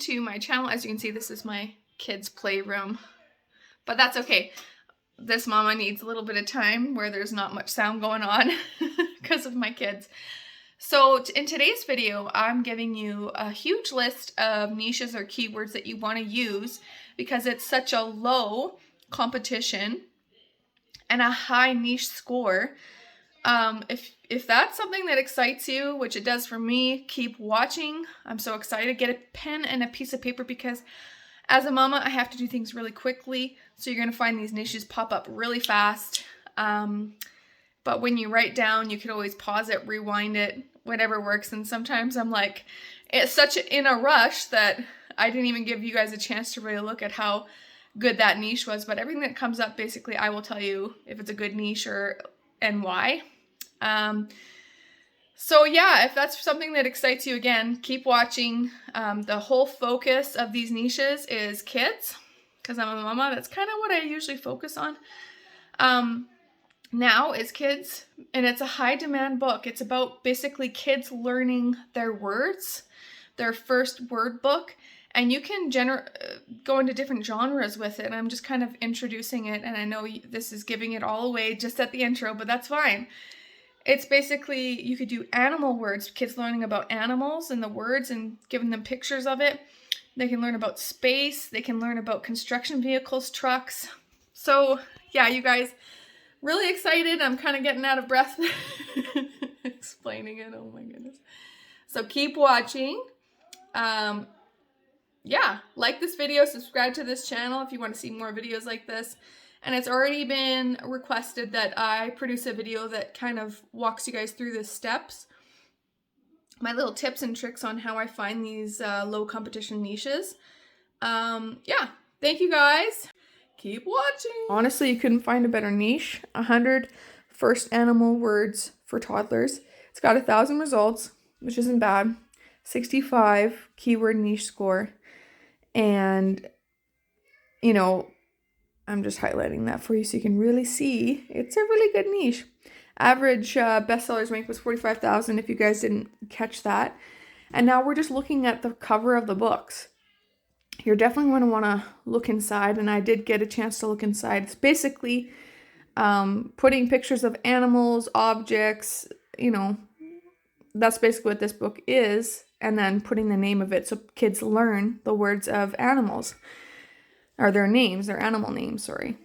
to my channel. As you can see, this is my kids' playroom, but that's okay. This mama needs a little bit of time where there's not much sound going on because of my kids. So in today's video, I'm giving you a huge list of niches or keywords that you want to use because it's such a low competition and a high niche score. If that's something that excites you, which it does for me, keep watching. I'm so excited. Get a pen and a piece of paper because as a mama, I have to do things really quickly. So you're going to find these niches pop up really fast. But when you write down, you can always pause it, rewind it, whatever works. And sometimes I'm like, it's such in a rush that I didn't even give you guys a chance to really look at how good that niche was. But everything that comes up, basically, I will tell you if it's a good niche and why. So yeah, if that's something that excites you, again, keep watching. The whole focus of these niches is kids, because I'm a mama. That's kind of what I usually focus on. Now is kids, and it's a high demand book. It's about basically kids learning their words, their first word book, and you can go into different genres with it. And I'm just kind of introducing it, and I know this is giving it all away just at the intro, but that's fine. It's basically, you could do animal words, kids learning about animals and the words and giving them pictures of it. They can learn about space. They can learn about construction vehicles, trucks. So yeah, you guys, really excited. I'm kind of getting out of breath explaining it. Oh my goodness. So keep watching. Yeah, like this video, subscribe to this channel if you want to see more videos like this. And it's already been requested that I produce a video that kind of walks you guys through the steps. My little tips and tricks on how I find these low competition niches. Yeah, thank you guys. Keep watching. Honestly, you couldn't find a better niche. 100 first animal words for toddlers. It's got 1,000 results, which isn't bad. 65 keyword niche score. And, you know, I'm just highlighting that for you so you can really see. It's a really good niche. Average bestsellers rank was 45,000 if you guys didn't catch that. And now we're just looking at the cover of the books. You're definitely going to want to look inside, and I did get a chance to look inside. It's basically putting pictures of animals, objects, you know, that's basically what this book is, and then putting the name of it so kids learn the words of animals. Or their names, their animal names, sorry.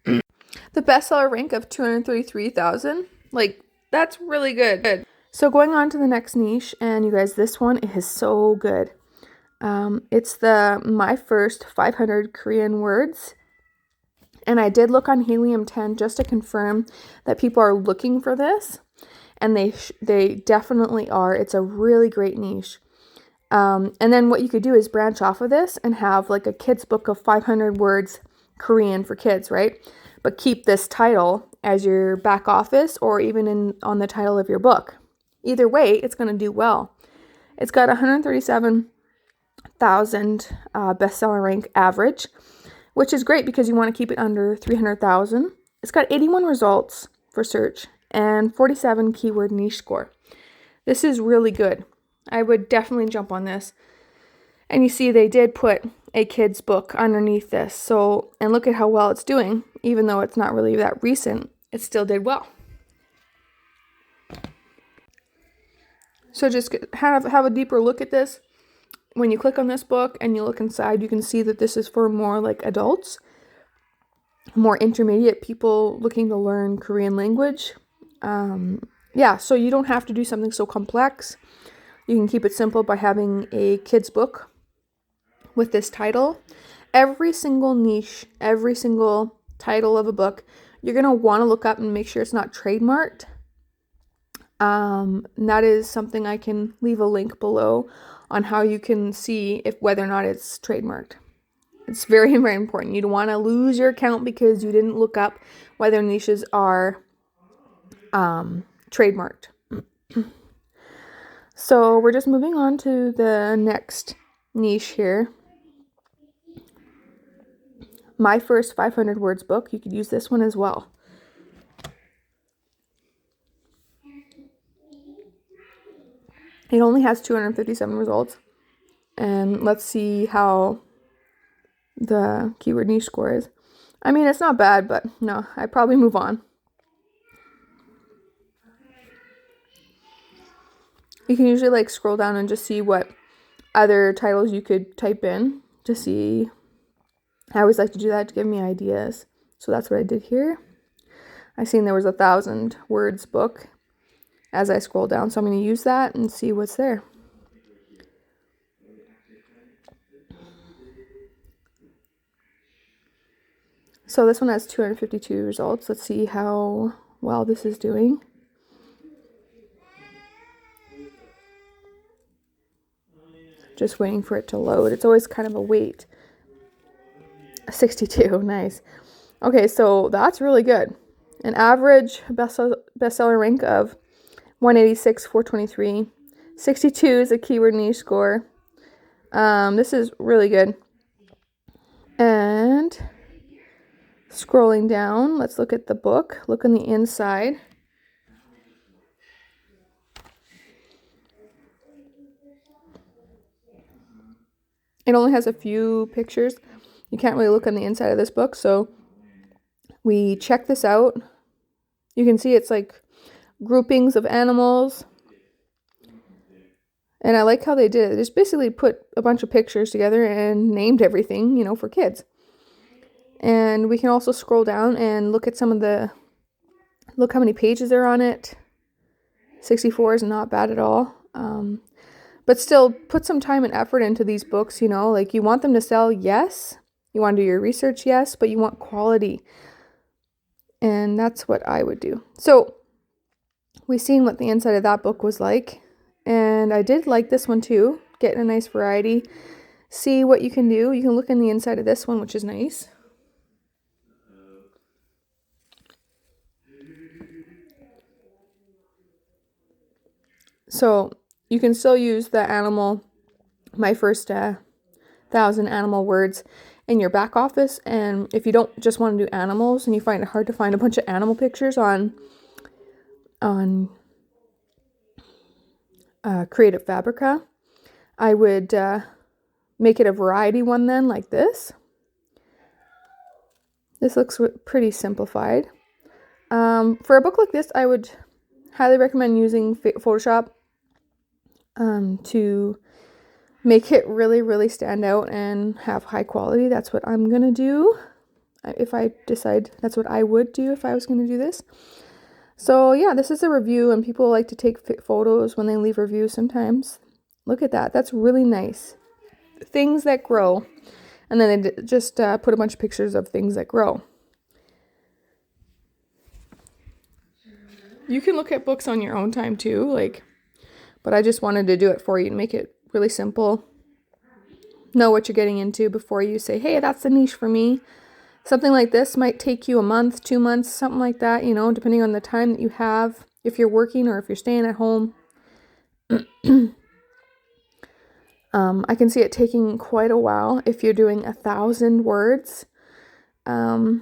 The bestseller rank of 233,000, like, that's really good. So going on to the next niche, and you guys, this one is so good. It's my first 500 Korean words. And I did look on Helium 10 just to confirm that people are looking for this. And they definitely are. It's a really great niche. And then what you could do is branch off of this and have like a kid's book of 500 words Korean for kids, right? But keep this title as your back office or even on the title of your book. Either way, it's going to do well. It's got 137,000 bestseller rank average, which is great because you want to keep it under 300,000. It's got 81 results for search and 47 keyword niche score. This is really good. I would definitely jump on this. And you see they did put a kid's book underneath this. So, and look at how well it's doing. Even though it's not really that recent, it still did well. So just have a deeper look at this. When you click on this book and you look inside, you can see that this is for more like adults, more intermediate people looking to learn Korean language. Yeah, so you don't have to do something so complex. You can keep it simple by having a kid's book with this title. Every single niche, every single title of a book, you're going to want to look up and make sure it's not trademarked. And that is something I can leave a link below on how you can see whether or not it's trademarked. It's very, very important. You don't want to lose your account because you didn't look up whether niches are trademarked. So we're just moving on to the next niche here. My first 500 words book. You could use this one as well. It only has 257 results. And let's see how the keyword niche score is. I mean, it's not bad, but no, I'd probably move on. You can usually like scroll down and just see what other titles you could type in to see. I always like to do that to give me ideas. So that's what I did here. I seen there was 1,000 words book as I scroll down. So I'm going to use that and see what's there. So this one has 252 results. Let's see how well this is doing. Just waiting for it to load. It's always kind of a wait. 62, nice. Okay, so that's really good. An average bestseller rank of 186, 423. 62 is a keyword niche score. This is really good. And scrolling down, let's look at the book. Look on the inside. It only has a few pictures. You can't really look on the inside of this book, so we check this out. You can see it's like groupings of animals. And I like how they did it. They just basically put a bunch of pictures together and named everything, you know, for kids. And we can also scroll down and look at some of the, look how many pages are on it. 64 is not bad at all. But still, put some time and effort into these books, you know, like you want them to sell, yes. You want to do your research, yes, but you want quality. And that's what I would do. So we've seen what the inside of that book was like. And I did like this one too. Getting a nice variety. See what you can do. You can look in the inside of this one, which is nice. So you can still use the animal, my first 1,000 animal words in your back office. And if you don't just want to do animals and you find it hard to find a bunch of animal pictures on Creative Fabrica, I would make it a variety one then, like this. This looks pretty simplified. For a book like this, I would highly recommend using Photoshop to make it really, really stand out and have high quality. That's what I'm going to do if I decide that's what I would do if I was going to do this. So yeah, this is a review, and people like to take photos when they leave reviews sometimes. Look at that. That's really nice. Things that grow. And then they just put a bunch of pictures of things that grow. You can look at books on your own time too, but I just wanted to do it for you to make it really simple. Know what you're getting into before you say, hey, that's the niche for me. Something like this might take you a month, 2 months, something like that, you know, depending on the time that you have, if you're working or if you're staying at home. I can see it taking quite a while if you're doing 1,000 words. Yeah,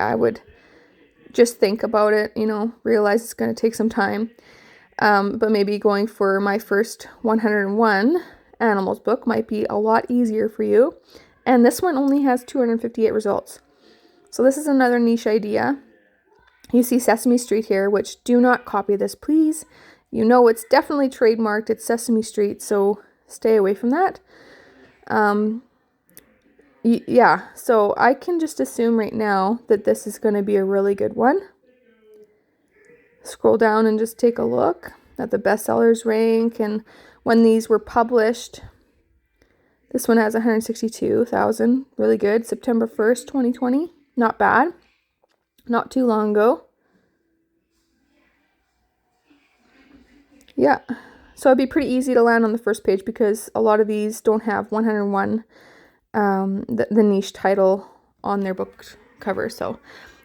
I would just think about it, you know, realize it's going to take some time. But maybe going for my first 101 animals book might be a lot easier for you. And this one only has 258 results. So this is another niche idea. You see Sesame Street here, which do not copy this, please. You know it's definitely trademarked. It's Sesame Street, so stay away from that. Yeah, so I can just assume right now that this is going to be a really good one. Scroll down and just take a look at the bestsellers rank and when these were published. This one has 162,000. Really good. September 1st, 2020. Not bad. Not too long ago. Yeah. So it'd be pretty easy to land on the first page because a lot of these don't have 101, the niche title on their book cover. So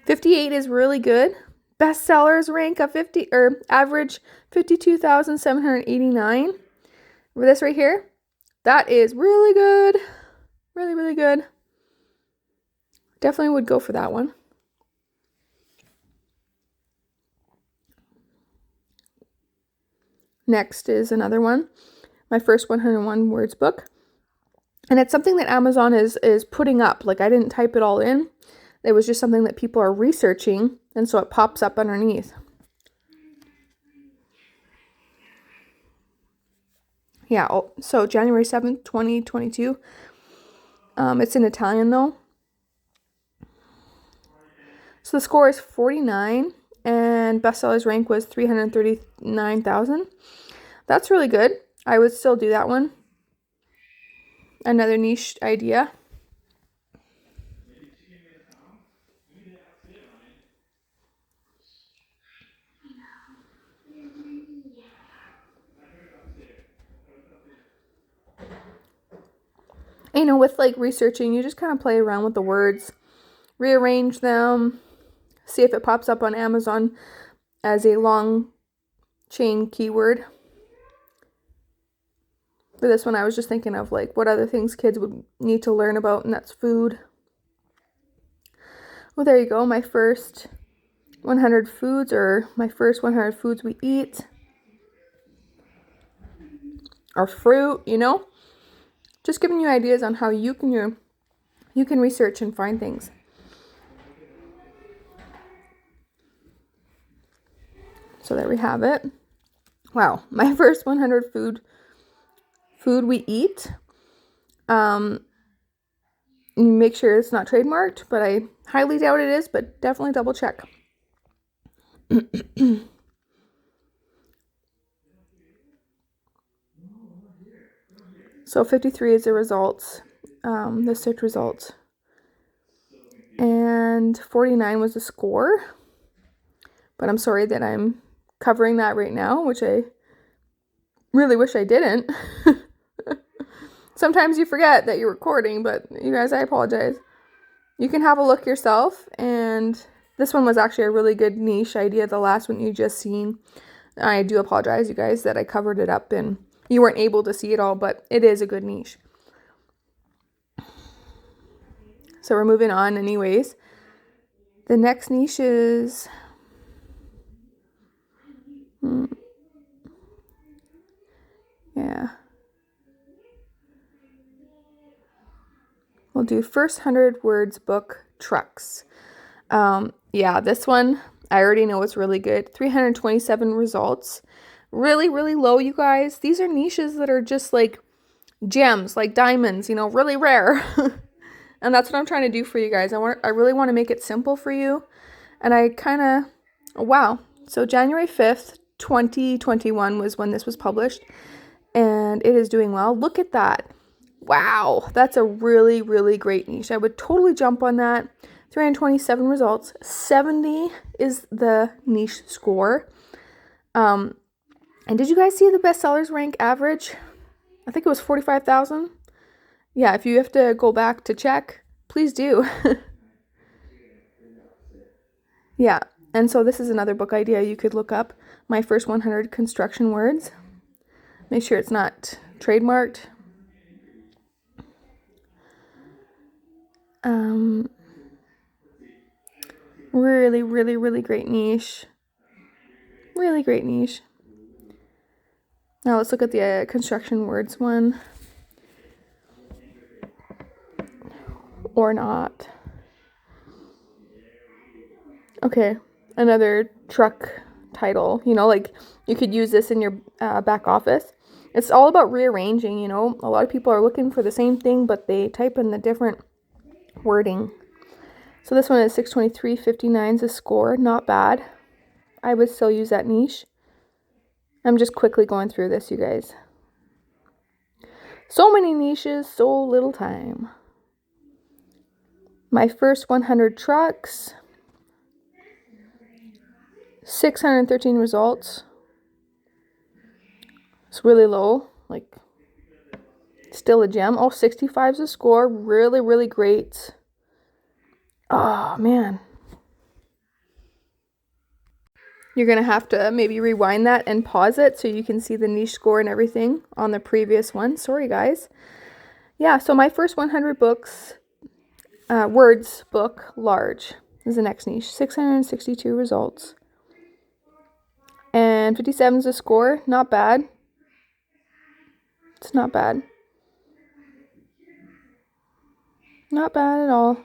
58 is really good. Bestsellers rank of 50 or average 52,789. For this right here, that is really good. Really, really good. Definitely would go for that one. Next is another one. my first 101 words book. And it's something that Amazon is putting up. Like, I didn't type it all in. It was just something that people are researching, and so it pops up underneath. Yeah, so January 7th, 2022. It's in Italian though. So the score is 49, and bestsellers rank was 339,000. That's really good. I would still do that one. Another niche idea. You know, with like researching, you just kind of play around with the words, rearrange them, see if it pops up on Amazon as a long chain keyword. For this one, I was just thinking of like what other things kids would need to learn about, and that's food. Well, there you go. My first 100 foods, or my first 100 foods we eat, or fruit, you know? Just giving you ideas on how you can research and find things. So there we have it. Wow, my first 100 food we eat. Make sure it's not trademarked, but I highly doubt it is, but definitely double check. So 53 is the results, the search results. And 49 was the score. But I'm sorry that I'm covering that right now, which I really wish I didn't. Sometimes you forget that you're recording, but you guys, I apologize. You can have a look yourself, and this one was actually a really good niche idea, the last one you just seen. I do apologize, you guys, that I covered it up and you weren't able to see it all, but it is a good niche. So we're moving on anyways. The next niche is... yeah. We'll do first 100 words book, trucks. Yeah, this one, I already know it's really good. 327 results. Really, really low, you guys. These are niches that are just like gems, like diamonds, you know, really rare. And that's what I'm trying to do for you guys. I really want to make it simple for you. And I kind of, wow. So January 5th, 2021 was when this was published. And it is doing well. Look at that. Wow, that's a really, really great niche. I would totally jump on that. 327 results. 70 is the niche score. And did you guys see the bestsellers rank average? I think it was 45,000. Yeah, if you have to go back to check, please do. Yeah, and so this is another book idea you could look up. My first 100 construction words. Make sure it's not trademarked. Really, really, really great niche. Really great niche. Now let's look at the construction words one. Or not. Okay, another truck title. You know, like you could use this in your back office. It's all about rearranging, you know. A lot of people are looking for the same thing, but they type in the different wording. So this one is 623, 59 is a score. Not bad. I would still use that niche. I'm just quickly going through this, you guys. So many niches, so little time. My first 100 trucks. 613 results. It's really low. Like, still a gem. Oh, 65 is a score. Really, really great. Oh, man. You're going to have to maybe rewind that and pause it so you can see the niche score and everything on the previous one. Sorry, guys. Yeah, so my first 100 books, words book, large, is the next niche. 662 results. And 57 is a score. Not bad. It's not bad. Not bad at all.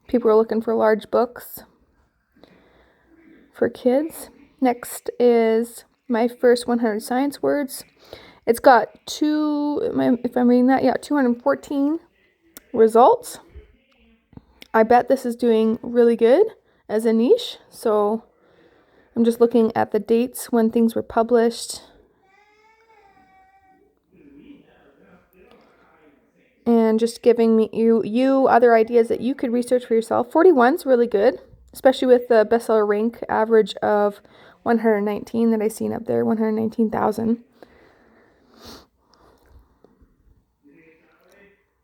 People are looking for large books for kids. Next is my first 100 science words. It's got if I'm reading that, yeah, 214 results. I bet this is doing really good as a niche. So I'm just looking at the dates when things were published. And just giving me you other ideas that you could research for yourself. 41's really good, especially with the bestseller rank average of 119 that I seen up there, 119,000.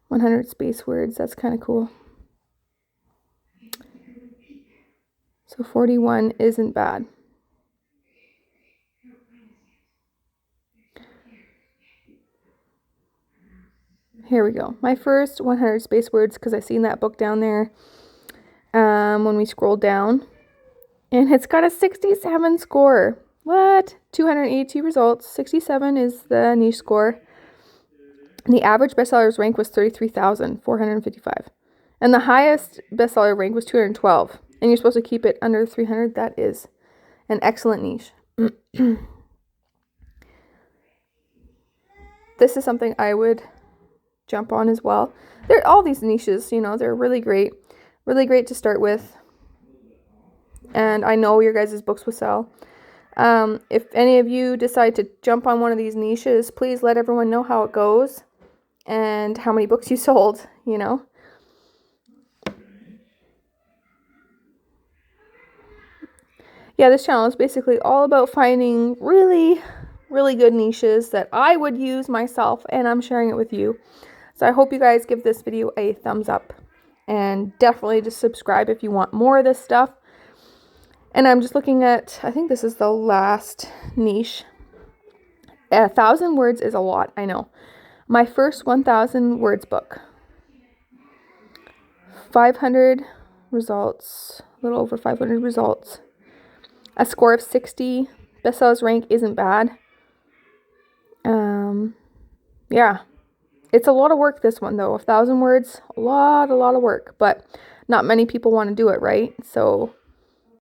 100 space words, that's kind of cool. So 41 isn't bad. Here we go. My first 100 space words, because I seen that book down there when we scrolled down. And it's got a 67 score. What? 282 results. 67 is the niche score. And the average bestsellers rank was 33,455. And the highest bestseller rank was 212. And you're supposed to keep it under 300. That is an excellent niche. This is something I would jump on as well. They're all these niches, you know, they're really great to start with. And I know your guys' books will sell. If any of you decide to jump on one of these niches, please let everyone know how it goes and how many books you sold, you know. Yeah, this channel is basically all about finding really, really good niches that I would use myself, and I'm sharing it with you. So I hope you guys give this video a thumbs up, and definitely just subscribe if you want more of this stuff. And I'm just looking at, I think this is the last niche. 1,000 words is a lot, I know. My first 1,000 words book. 500 results, a little over 500 results. A score of 60. Bestsellers rank isn't bad. Yeah. It's a lot of work, this one, though. 1,000 words, a lot of work. But not many people want to do it, right? So